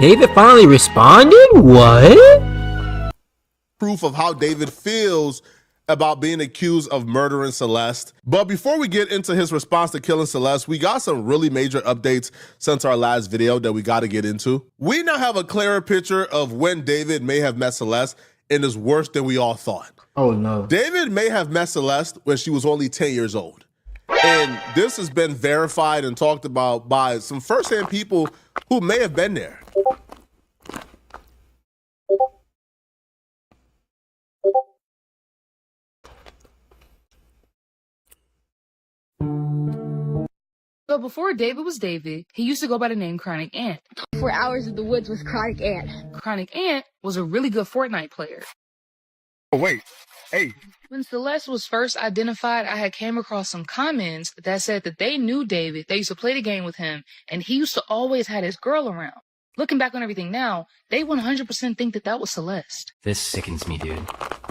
David finally responded? What? Proof of how David feels about being accused of murdering Celeste. But before we get into his response to killing Celeste, we got some really major updates since our last video that we got to get into. We now have a clearer picture of when David may have met Celeste, and is worse than we all thought. Oh no. David may have met Celeste when she was only 10 years old. And this has been verified and talked about by some firsthand people who may have been there. So before David was David, he used to go by the name Chronic Ant. 4 hours in the woods with Chronic Ant. Chronic Ant was a really good Fortnite player. Oh, wait. Hey. When Celeste was first identified, I had came across some comments that said that they knew David, they used to play the game with him, and he used to always have his girl around. Looking back on everything now, they 100% think that that was Celeste. This sickens me, dude.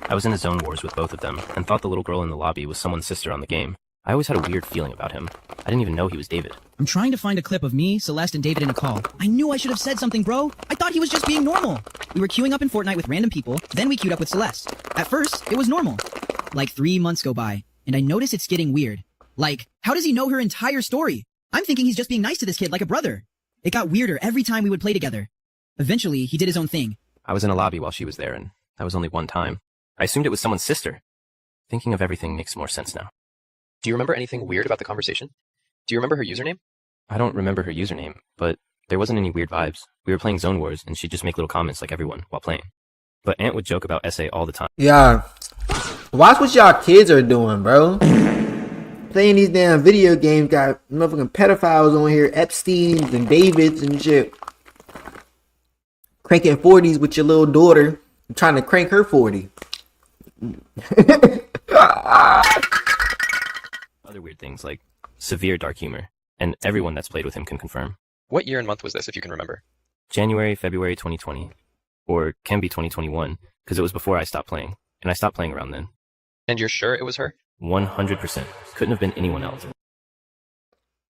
I was in a zone wars with both of them, and thought the little girl in the lobby was someone's sister on the game. I always had a weird feeling about him. I didn't even know he was David. I'm trying to find a clip of me, Celeste, and David in a call. I knew I should have said something, bro. I thought he was just being normal. We were queuing up in Fortnite with random people, then we queued up with Celeste. At first, it was normal. Like 3 months go by, and I notice it's getting weird. Like, how does he know her entire story? I'm thinking he's just being nice to this kid like a brother. It got weirder every time we would play together. Eventually, he did his own thing. I was in a lobby while she was there, and that was only one time. I assumed it was someone's sister. Thinking of everything makes more sense now. Do you remember anything weird about the conversation? Do you remember her username? I don't remember her username, but there wasn't any weird vibes. We were playing Zone Wars, and she'd just make little comments like everyone while playing. But Ant would joke about SA all the time. Yeah. Watch what y'all kids are doing, bro. Playing these damn video games, got motherfucking pedophiles on here, Epsteins and Davids and shit. Cranking 40s with your little daughter. I'm trying to crank her 40. Other weird things like severe dark humor, and everyone that's played with him can confirm. What year and month was this, if you can remember? January, February 2020. Or can be 2021, because it was before I stopped playing, and I stopped playing around then. And you're sure it was her? 100%. Couldn't have been anyone else.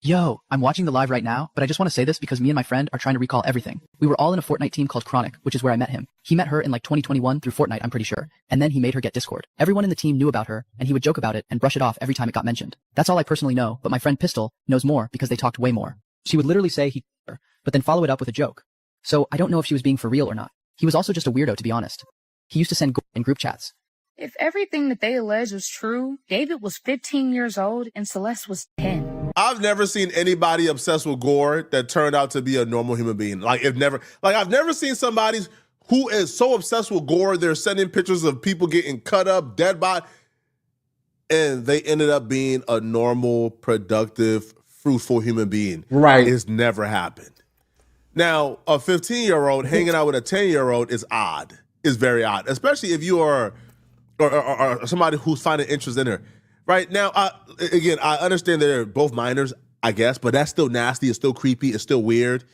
Yo, I'm watching the live right now, but I just want to say this because me and my friend are trying to recall everything. We were all in a Fortnite team called Chronic, which is where I met him. He met her in like 2021 through Fortnite, I'm pretty sure. And then he made her get Discord. Everyone in the team knew about her, and he would joke about it and brush it off every time it got mentioned. That's all I personally know, but my friend Pistol knows more because they talked way more. She would literally say he her, but then follow it up with a joke. So I don't know if she was being for real or not. He was also just a weirdo, to be honest. He used to send in group chats. If everything that they allege was true, David was 15 years old and Celeste was 10. I've never seen anybody obsessed with gore that turned out to be a normal human being. I've never seen somebody who is so obsessed with gore, they're sending pictures of people getting cut up, dead body, and they ended up being a normal, productive, fruitful human being. Right. It's never happened. Now, a 15-year-old hanging out with a 10-year-old is odd. It's very odd, especially if you are or somebody who's finding interest in her. Right now, again, I understand they're both minors, I guess, but that's still nasty. It's still creepy. It's still weird,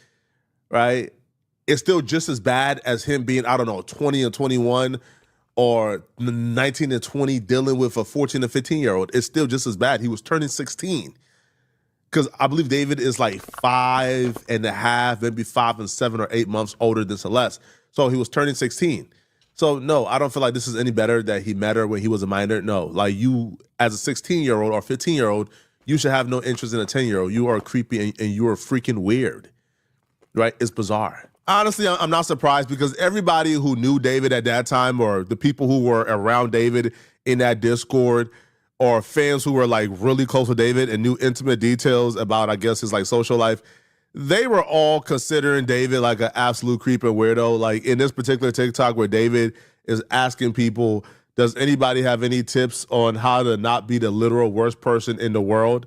right? It's still just as bad as him being, I don't know, 20 and 21 or 19 and 20 dealing with a 14 and 15-year-old. It's still just as bad. He was turning 16. Because I believe David is like 5.5, maybe 5 and 7 or 8 months older than Celeste. So he was turning 16. So no, I don't feel like this is any better that he met her when he was a minor. No, like you as a 16-year-old or 15-year-old, you should have no interest in a 10-year-old. You are creepy and you are freaking weird, right? It's bizarre. Honestly, I'm not surprised because everybody who knew David at that time or the people who were around David in that Discord or fans who were like really close to David and knew intimate details about, I guess, his like social life, they were all considering David like an absolute creep and weirdo. Like in this particular TikTok where David is asking people, does anybody have any tips on how to not be the literal worst person in the world?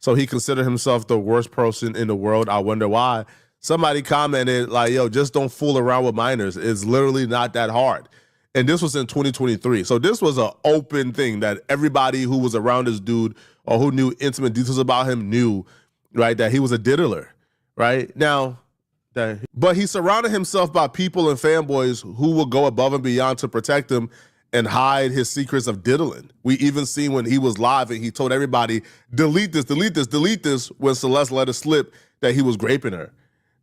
So he considered himself the worst person in the world. I wonder why. Somebody commented like, yo, just don't fool around with minors. It's literally not that hard. And this was in 2023. So this was an open thing that everybody who was around this dude or who knew intimate details about him knew, right, that he was a diddler. Right now, but he surrounded himself by people and fanboys who will go above and beyond to protect him and hide his secrets of diddling. We even seen when he was live and he told everybody, delete this, delete this, delete this, when Celeste let it slip that he was raping her.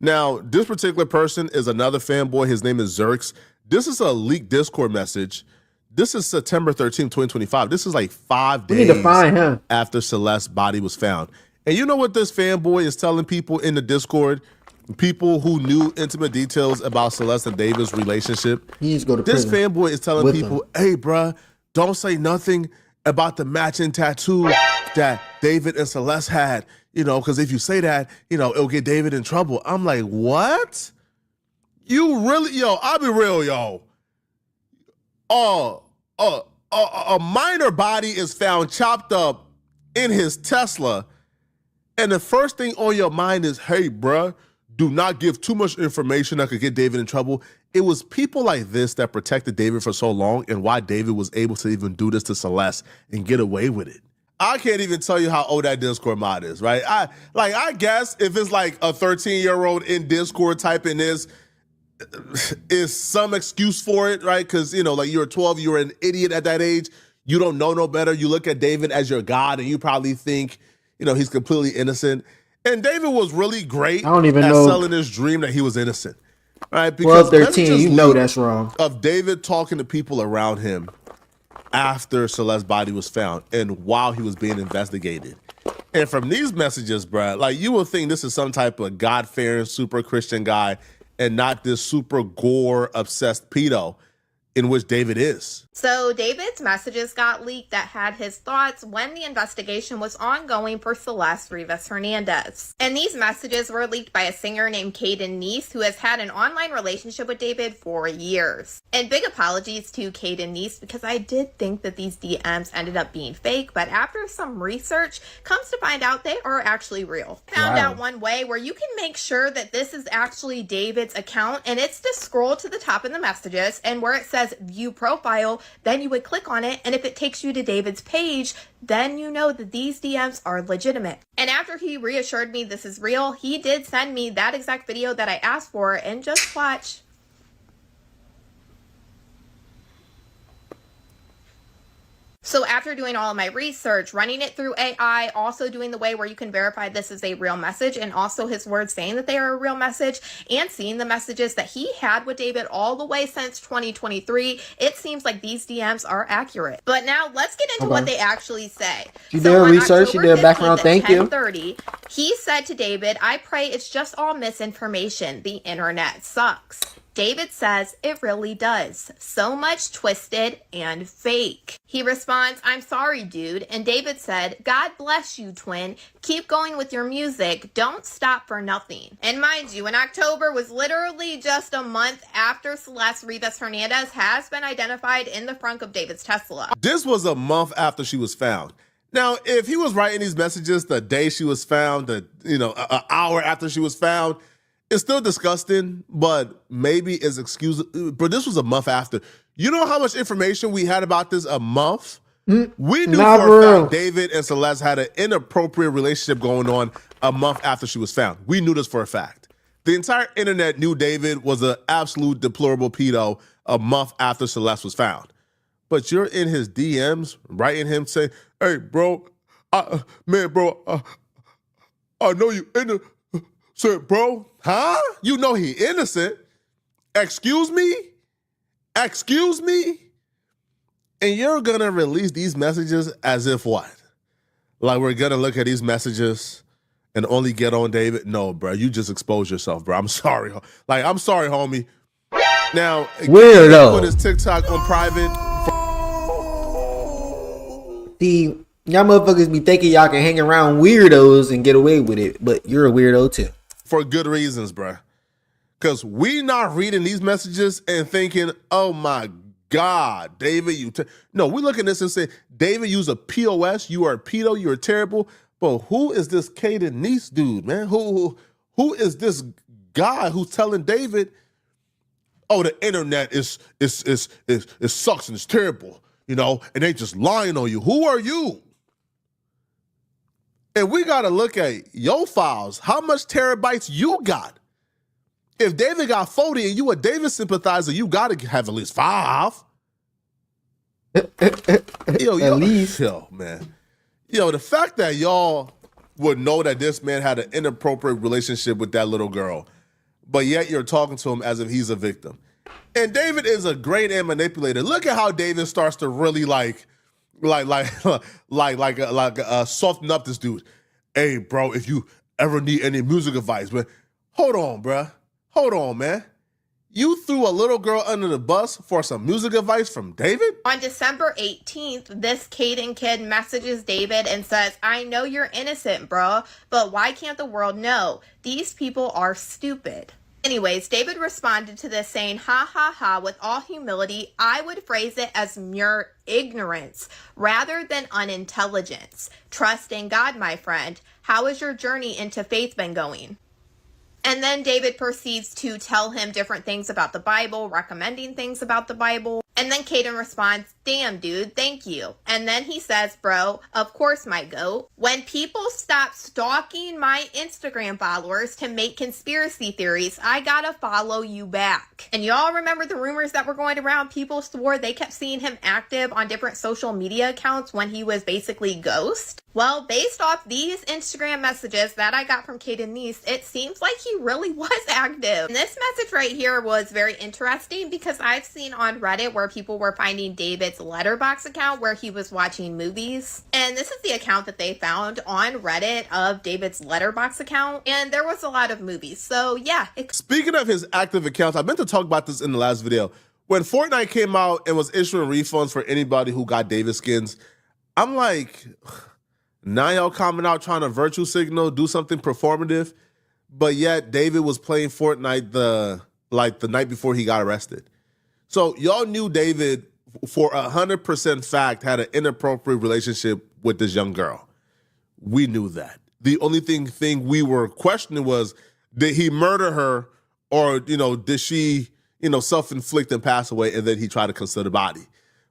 Now, this particular person is another fanboy. His name is Zerx. This is a leaked Discord message. This is September 13th, 2025. This is like 5 days need to find him after Celeste's body was found. And you know what this fanboy is telling people in the Discord? People who knew intimate details about Celeste and David's relationship. He needs to go to this prison fanboy is telling people, hey, bruh, don't say nothing about the matching tattoo that David and Celeste had, you know, because if you say that, you know, it'll get David in trouble. I'm like, what? You really, yo, I'll be real, yo. A minor body is found chopped up in his Tesla, and the first thing on your mind is, hey, bruh, do not give too much information that could get David in trouble. It was people like this that protected David for so long and why David was able to even do this to Celeste and get away with it. I can't even tell you how old that Discord mod is, right? I guess if it's like a 13-year-old in Discord typing this, is some excuse for it, right? Because, you know, like you're 12, you're an idiot at that age. You don't know no better. You look at David as your God and you probably think, you know, he's completely innocent. And David was really great I don't even at know. selling this dream that he was innocent, right? Because 13, you know that's wrong. Of David talking to people around him after Celeste's body was found and while he was being investigated. And from these messages, bro, like you would think this is some type of God-fearing, super Christian guy and not this super gore-obsessed pedo in which David is. So David's messages got leaked that had his thoughts when the investigation was ongoing for Celeste Rivas Hernandez. And these messages were leaked by a singer named Caden Neese, who has had an online relationship with David for years. And big apologies to Caden Neese, because I did think that these DMs ended up being fake, but after some research, comes to find out they are actually real. Found out one way where you can make sure that this is actually David's account, and it's to scroll to the top of the messages, and where it says view profile, then you would click on it, and if it takes you to David's page, then you know that these DMs are legitimate. And after he reassured me this is real, he did send me that exact video that I asked for, and just watch. So after doing all of my research, running it through AI, also doing the way where you can verify this is a real message, and also his words saying that they are a real message, and seeing the messages that he had with David all the way since 2023, it seems like these DMs are accurate. But now let's get into what they actually say. She did her research, she did a background, thank you. 10:30, he said to David, I pray it's just all misinformation. The internet sucks. David says it really does. So much twisted and fake. He responds, I'm sorry, dude. And David said, God bless you, twin. Keep going with your music. Don't stop for nothing. And mind you, in October was literally just a month after Celeste Rivas Hernandez has been identified in the front of David's Tesla. This was a month after she was found. Now, if he was writing these messages the day she was found, an hour after she was found, it's still disgusting, but maybe it's excusable. But this was a month after. You know how much information we had about this a month? We knew for a fact David and Celeste had an inappropriate relationship going on a month after she was found. We knew this for a fact. The entire internet knew David was an absolute deplorable pedo a month after Celeste was found. But you're in his DMs writing him saying, hey, bro, I know you innocent, bro. Huh? You know he innocent. Excuse me? Excuse me? And you're going to release these messages as if what? Like we're going to look at these messages and only get on David? No, bro. You just exposed yourself, bro. I'm sorry. Like, I'm sorry, homie. Now, weirdo. Put his TikTok on private. See, y'all motherfuckers be thinking y'all can hang around weirdos and get away with it, but you're a weirdo too. For good reasons, bro. Because we not reading these messages and thinking, oh my God, David, no, we look at this and say, David, you's a POS, you are a pedo, you're terrible. But who is this Caden Neese dude, man? Who is this guy who's telling David, oh, the internet is sucks and it's terrible, you know, and they just lying on you. Who are you? And we got to look at your files. How much terabytes you got? If David got 40 and you a David sympathizer, you got to have at least 5. At least. Yo, man. Yo, the fact that y'all would know that this man had an inappropriate relationship with that little girl, but yet you're talking to him as if he's a victim. And David is a great manipulator. Look at how David starts to really soften up this dude. Hey, bro, if you ever need any music advice, man, hold on, bro. Hold on, man. You threw a little girl under the bus for some music advice from David? On December 18th, this Caden kid messages David and says, I know you're innocent, bro, but why can't the world know? These people are stupid. Anyways, David responded to this saying, ha ha ha, with all humility, I would phrase it as mere ignorance rather than unintelligence. Trust in God, my friend. How has your journey into faith been going? And then David proceeds to tell him different things about the Bible, recommending things about the Bible. And then Caden responds, damn, dude, thank you. And then he says, bro, of course, my goat. When people stop stalking my Instagram followers to make conspiracy theories, I gotta follow you back. And y'all remember the rumors that were going around? People swore they kept seeing him active on different social media accounts when he was basically ghost. Well, based off these Instagram messages that I got from Caden Niece, it seems like he really was active. And this message right here was very interesting because I've seen on Reddit where people were finding David's Letterboxd account where he was watching movies. And this is the account that they found on Reddit of David's Letterboxd account. And there was a lot of movies. So yeah. Speaking of his active accounts, I meant to talk about this in the last video. When Fortnite came out and was issuing refunds for anybody who got David skins, I'm like, now y'all coming out trying to virtue signal, do something performative, but yet David was playing Fortnite the night before he got arrested. So y'all knew David for 100% fact had an inappropriate relationship with this young girl. We knew that. The only thing we were questioning was, did he murder her, or did she self-inflict and pass away, and then he tried to conceal the body?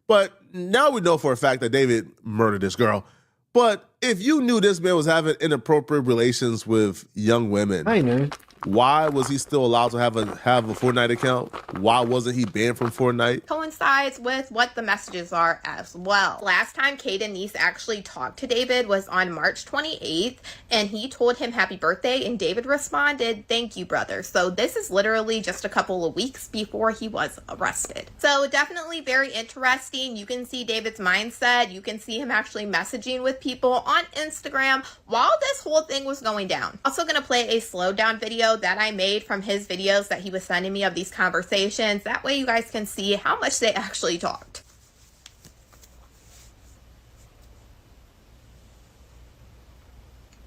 But now we know for a fact that David murdered this girl. But if you knew this man was having inappropriate relations with young women, I know. Why was he still allowed to have a Fortnite account? Why wasn't he banned from Fortnite? Coincides with what the messages are as well. Last time Caden Niece actually talked to David was on March 28th, and he told him happy birthday, and David responded, thank you, brother. So this is literally just a couple of weeks before he was arrested. So definitely very interesting. You can see David's mindset. You can see him actually messaging with people on Instagram while this whole thing was going down. Also gonna play a slowdown video that I made from his videos that he was sending me of these conversations. That way you guys can see how much they actually talked.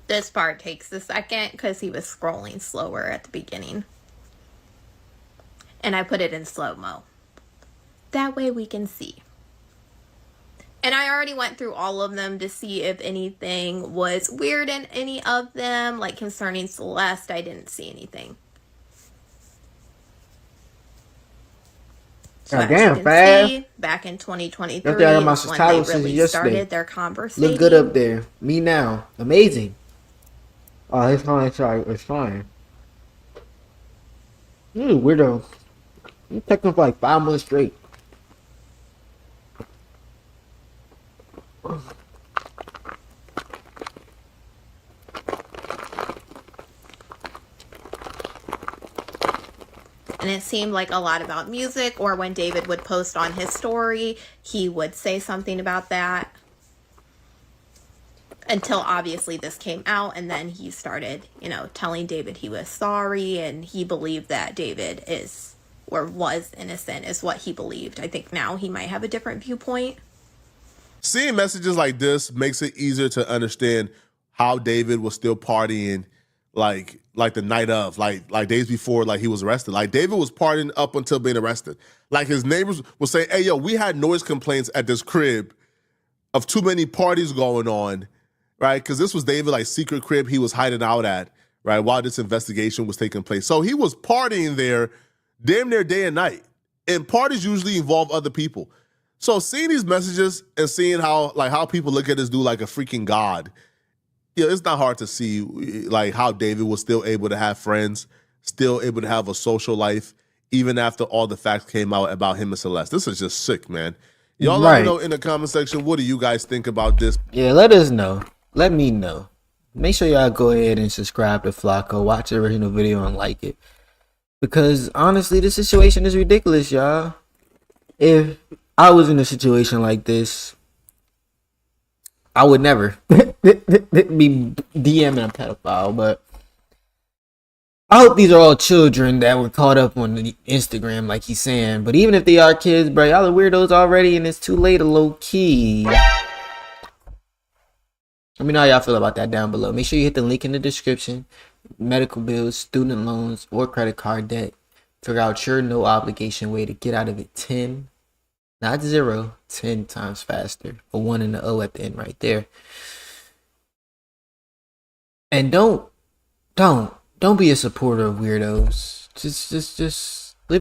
This part takes a second because he was scrolling slower at the beginning. And I put it in slow-mo. That way we can see. And I already went through all of them to see if anything was weird in any of them. Like concerning Celeste, I didn't see anything. So God damn, fast. Back in 2023, when they really started their conversation. Look good up there. Me now. Amazing. Oh, it's fine. Sorry, it's fine. You weirdo. You took him for like 5 months straight. And it seemed like a lot about music, or when David would post on his story, he would say something about that. Until obviously this came out, and then he started, telling David he was sorry, and he believed that David is, or was innocent, is what he believed. I think now he might have a different viewpoint. Seeing messages like this makes it easier to understand how David was still partying like the night of, like days before, like he was arrested. Like David was partying up until being arrested. Like his neighbors would say, hey, yo, we had noise complaints at this crib of too many parties going on, right? Because this was David, like secret crib he was hiding out at, right, while this investigation was taking place. So he was partying there damn near day and night. And parties usually involve other people. So seeing these messages and seeing how people look at this dude like a freaking god, it's not hard to see like how David was still able to have friends, still able to have a social life, even after all the facts came out about him and Celeste. This is just sick, man. Y'all let me know in the comment section, what do you guys think about this? Yeah, let us know. Let me know. Make sure y'all go ahead and subscribe to Flacco, watch the original video and like it. Because honestly, this situation is ridiculous, y'all. If I was in a situation like this, I would never be DMing a pedophile, but I hope these are all children that were caught up on the Instagram, like he's saying. But even if they are kids, bro, y'all are weirdos already, and it's too late to low key. Let me know how y'all feel about that down below. Make sure you hit the link in the description. Medical bills, student loans, or credit card debt. Figure out your no obligation way to get out of it 10, not 0, 10 times faster. A 1 and a O at the end right there. And don't be a supporter of weirdos. Just